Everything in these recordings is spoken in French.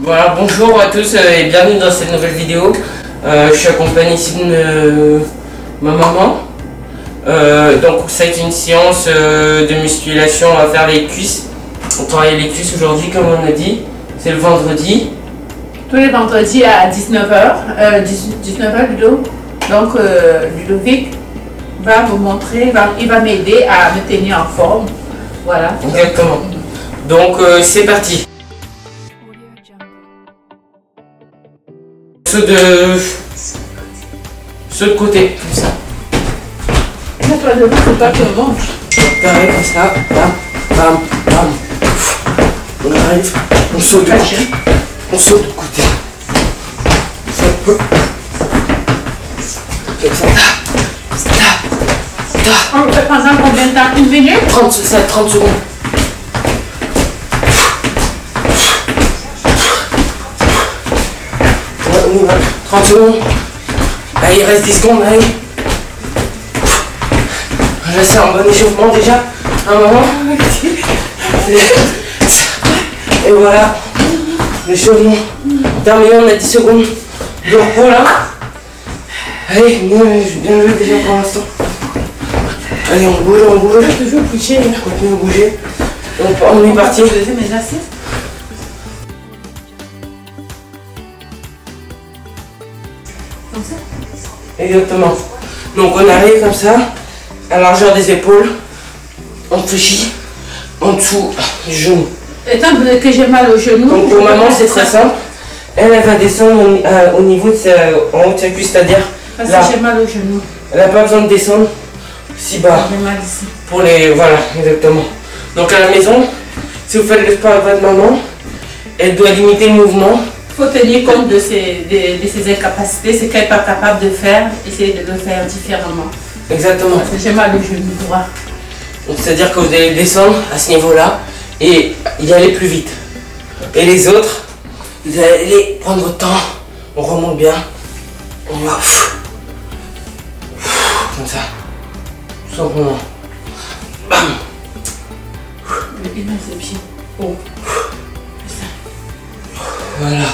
Voilà, bonjour à tous et bienvenue dans cette nouvelle vidéo. Je suis accompagné ici de ma maman. Donc ça a été une séance de musculation, on va faire les cuisses. On travaille les cuisses aujourd'hui comme on a dit. C'est le vendredi. Tous les vendredis à 19h, 19h Ludo. Donc Ludovic va vous montrer, il va m'aider à me tenir en forme. Voilà. Exactement. Donc c'est parti. Ceux de côté, comme ça. Mais toi de faut pas que je mange. Pareil, comme ça. Bam, bam, bam. On arrive, on saute de côté. On saute de côté. Comme ça. On le fait pendant combien de temps? Une minute? 30 secondes. Ouais, on y va. 30 secondes. Allez, il reste 10 secondes, allez. Là, c'est un bon échauffement déjà. Un moment. Et voilà. L'échauffement. Terminé, on a 10 secondes de repos là. Allez, moi, je bien levé déjà pour l'instant. Allez, on bouge. Toujours bouger. On continue à bouger. On est parti. Mes assises. Comme ça? Exactement. Donc on arrive comme ça, à la largeur des épaules. On fléchit en dessous du genou. Étant donné que j'ai mal au genou. Donc pour maman c'est très simple. Elle va descendre au niveau de en haut de sa cuisse, c'est-à-dire Parce là. que j'ai mal au genou. Elle n'a pas besoin de descendre si bas. J'ai mal ici. Pour les. Voilà, exactement. Donc à la maison, si vous faites le sport avec votre maman, elle doit limiter le mouvement. Il faut tenir compte de ses incapacités, ce qu'elle n'est pas capable de faire, essayer de le faire différemment. Exactement. Parce que j'ai mal au genou droit. Donc c'est-à-dire que vous allez descendre à ce niveau-là et y aller plus vite. Et les autres, vous allez prendre votre temps, on remonte bien, on va comme ça, tout simplement. Bam. Il a ses pieds. Oh. Voilà.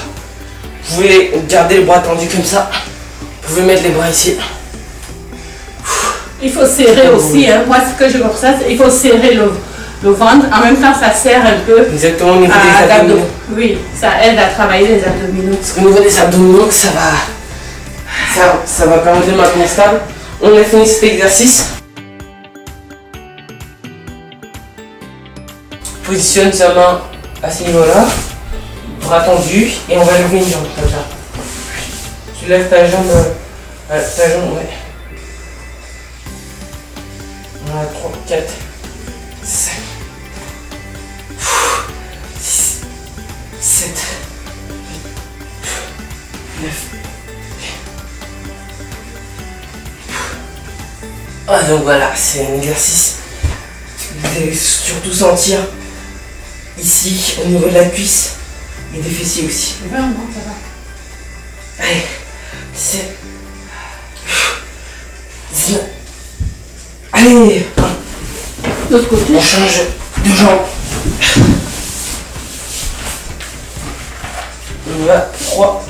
Vous pouvez garder les bras tendus comme ça. Vous pouvez mettre les bras ici. Il faut serrer aussi, hein. Moi ce que je vois ça, il faut serrer le ventre. En même temps, ça serre un peu. Exactement au niveau des abdominaux. Oui, ça aide à travailler les abdominaux. Parce qu'au niveau des abdominaux, ça va permettre de maintenir stable. On a fini cet exercice. Positionne sa main à ce niveau-là. Bras tendus et on va lever une jambe comme ça. Tu lèves ta jambe, ouais. On a 3, 4, 5, 6, 7, 8, 9. Ah donc voilà, c'est un exercice. Vous allez surtout sentir ici au niveau de la cuisse et des fessiers aussi. Ça va. Allez, 7, 19. Allez, L'autre côté. on change de jambe. On va 3,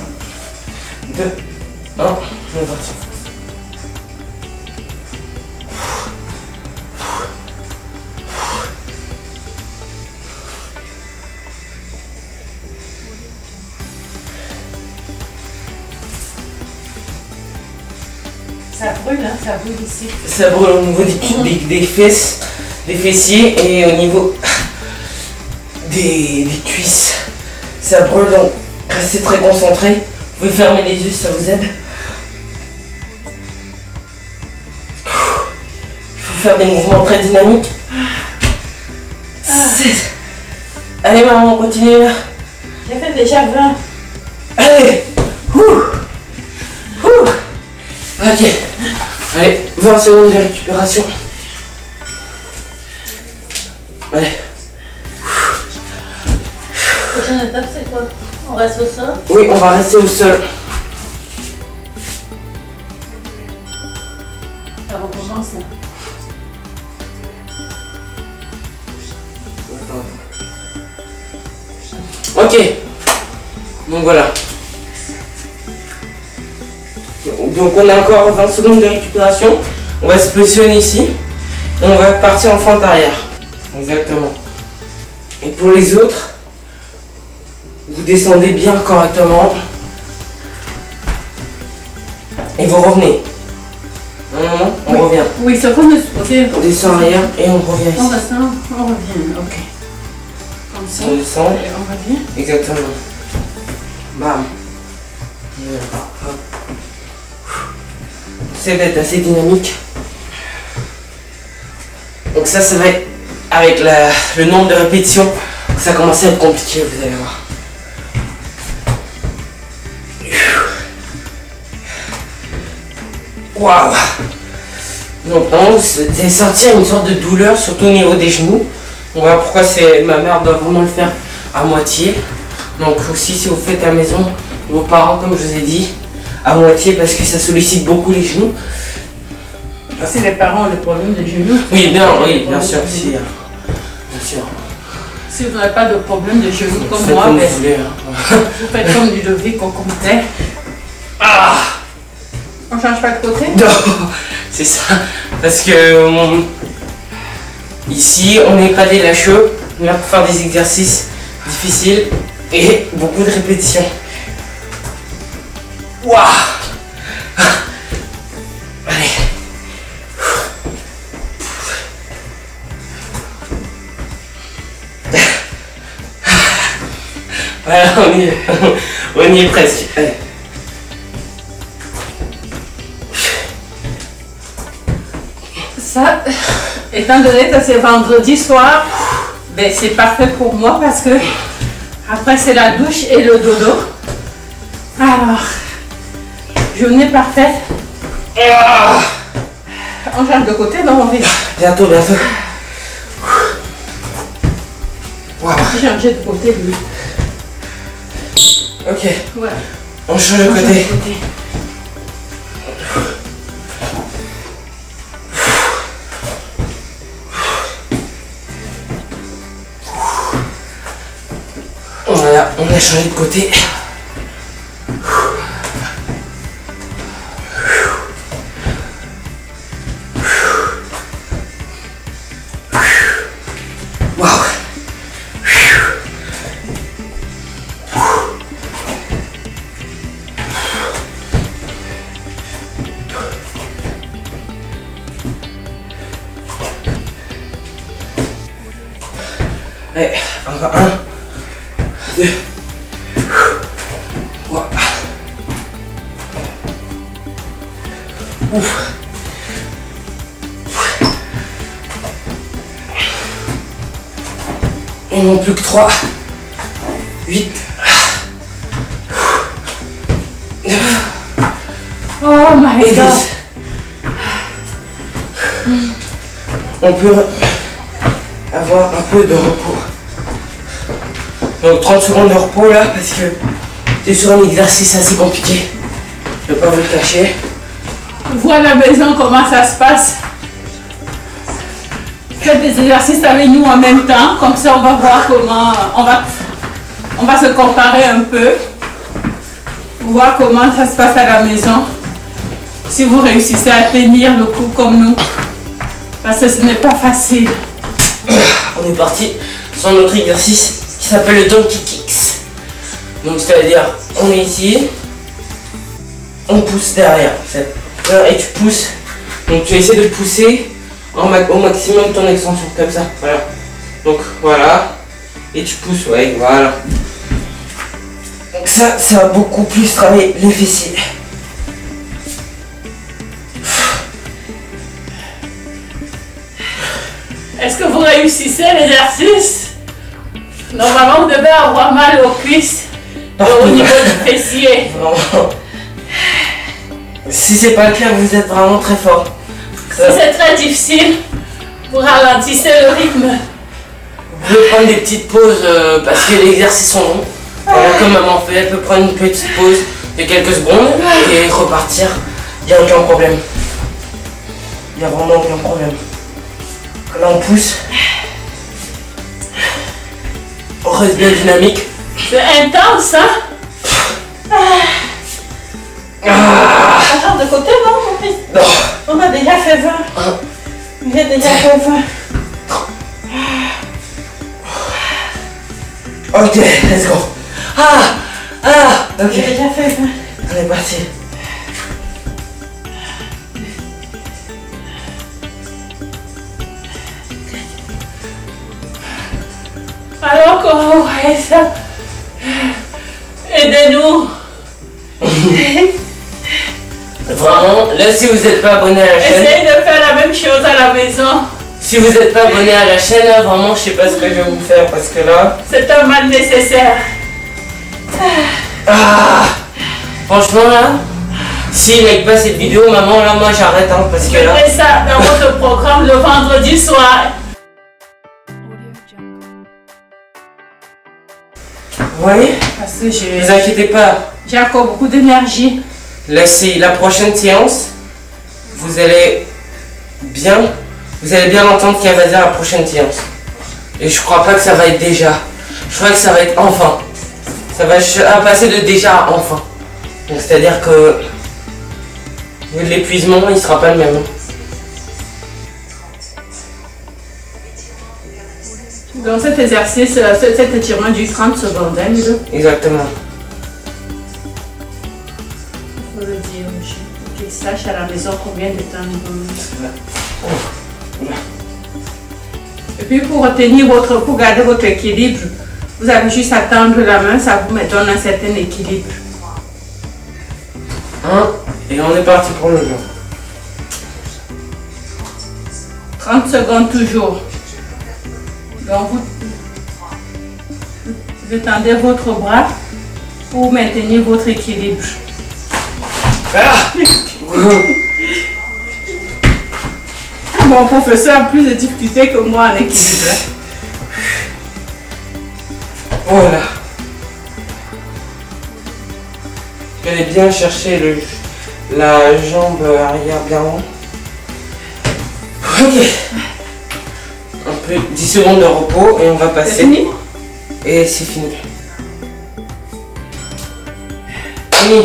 2, 1, on est parti. Ça brûle, hein, ça brûle ici. Ça brûle au niveau des fesses, des fessiers et au niveau des cuisses. Ça brûle, donc restez très concentré. Vous pouvez fermer les yeux si ça vous aide. Il faut faire des mouvements très dynamiques. 16. Allez maman, on continue là. J'ai fait déjà 20. Allez. Ok. Allez, 20 secondes de récupération. Allez. Prochaine étape, c'est quoi? On reste au sol? Oui, on va rester au sol. Ça recommence là. Ok. Donc voilà. Donc on a encore 20 secondes de récupération. On va se positionner ici. Et on va partir en fente arrière. Exactement. Et pour les autres, vous descendez bien correctement. Et vous revenez. On revient. Oui, c'est comme de ce côté. On descend arrière et on revient ici. On descend, on revient. Ok. Comme ça. On descend. Et on revient. Exactement. Bam. C'est d'être assez dynamique. Donc ça va être avec le nombre de répétitions. Ça commence à être compliqué, vous allez voir. Waouh. Donc vous allez sentir une sorte de douleur, surtout au niveau des genoux. On va voir pourquoi ma mère doit vraiment le faire à moitié. Donc aussi si vous faites à la maison, vos parents comme je vous ai dit, à moitié parce que ça sollicite beaucoup les genoux. Si les parents ont des problèmes de genoux. Oui, bien sûr, si, bien sûr. Si vous n'avez pas de problème de genoux comme faites moi, comme ben, vous voulez, hein. vous faites comme Ludovic au comité. Ah, On change pas de côté? non, c'est ça. Parce que ici, on n'est pas des lâcheux. On est là pour faire des exercices difficiles et beaucoup de répétitions. Waouh. Allez. Voilà, on y est presque. Allez. Ça, étant donné que c'est vendredi soir, ben c'est parfait pour moi parce que après c'est la douche et le dodo. Alors, journée parfaite. Ah, On change de côté, donc on va bientôt. Waouh. changer de côté, lui. Ok, Ouais. on change de côté. Voilà, on a changé de côté. Waouh. Allez, encore un. 2. Ouf. Il n'en manque plus que 3. 8. Oh my Et 10. god. On peut avoir un peu de repos. Donc 30 secondes de repos là parce que c'est sur un exercice assez compliqué. Je ne vais pas vous le cacher. Vois à la maison comment ça se passe. Faites des exercices avec nous en même temps, comme ça on va voir comment on va se comparer un peu, voir comment ça se passe à la maison. Si vous réussissez à tenir le coup comme nous, parce que ce n'est pas facile. On est parti sur notre exercice qui s'appelle le Donkey Kicks. Donc c'est-à-dire on est ici, on pousse derrière et tu pousses. Donc tu essaies de pousser au maximum ton extension comme ça. Voilà. Donc voilà. Et tu pousses, ouais, voilà. Donc ça va beaucoup plus travailler les fessiers. Est-ce que vous réussissez l'exercice? Normalement, vous devez avoir mal aux cuisses et au niveau du fessier. Vraiment. Si c'est pas le cas, vous êtes vraiment très fort. Si c'est très difficile, vous ralentissez le rythme. Vous pouvez prendre des petites pauses parce que les exercices sont longs. Comme maman fait, elle peut prendre une petite pause de quelques secondes et repartir. Il n'y a aucun problème. Il n'y a vraiment aucun problème. Là on pousse. On reste bien dynamique. C'est intense, hein? Attends, de côté, non, mon fils? Non. On a déjà fait 20. J'ai déjà fait 20. Ok, let's go. Ok. J'ai déjà fait 20. On est parti. Alors, comment vous voyez ça? Aidez-nous. Vraiment, là si vous n'êtes pas abonné à la chaîne, Essayez de faire la même chose à la maison. si vous n'êtes pas abonné à la chaîne, là, vraiment je sais pas ce que je vais vous faire parce que là, C'est un mal nécessaire. franchement là, s'il like pas cette vidéo, maman là moi j'arrête hein, parce que là. Mettez ça dans votre programme le vendredi soir. Vous voyez? Parce que Vous inquiétez pas, j'ai encore beaucoup d'énergie. là c'est la prochaine séance, vous allez bien entendre qu'elle va dire la prochaine séance. Et je crois pas que ça va être déjà, je crois que ça va être enfin. Ça va passer de déjà à enfin. Donc c'est-à-dire que l'épuisement il sera pas le même. Donc cet exercice, cet étirement dure 30 secondes, hein, Ludo? Exactement. Il faut le dire, monsieur. Qu'il sache à la maison combien de temps il va. Et puis pour garder votre équilibre, vous avez juste à tendre la main, ça vous donne un certain équilibre. Et on est parti pour le jeu. 30 secondes toujours. Donc vous étendez votre bras pour maintenir votre équilibre. Mon professeur a plus de difficultés que moi en équilibre. Voilà. Vous allez bien chercher la jambe arrière bien long. Ok. Un peu 10 secondes de repos et on va passer. C'est fini? Et c'est fini. Fini.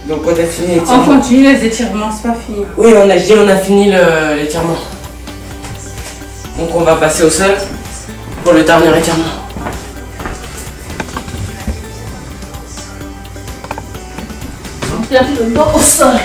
Donc on a fini l'étirement. On continue les étirements, c'est pas fini. Oui, on a fini l'étirement. Donc on va passer au sol pour le dernier étirement. On perd le dos au sol.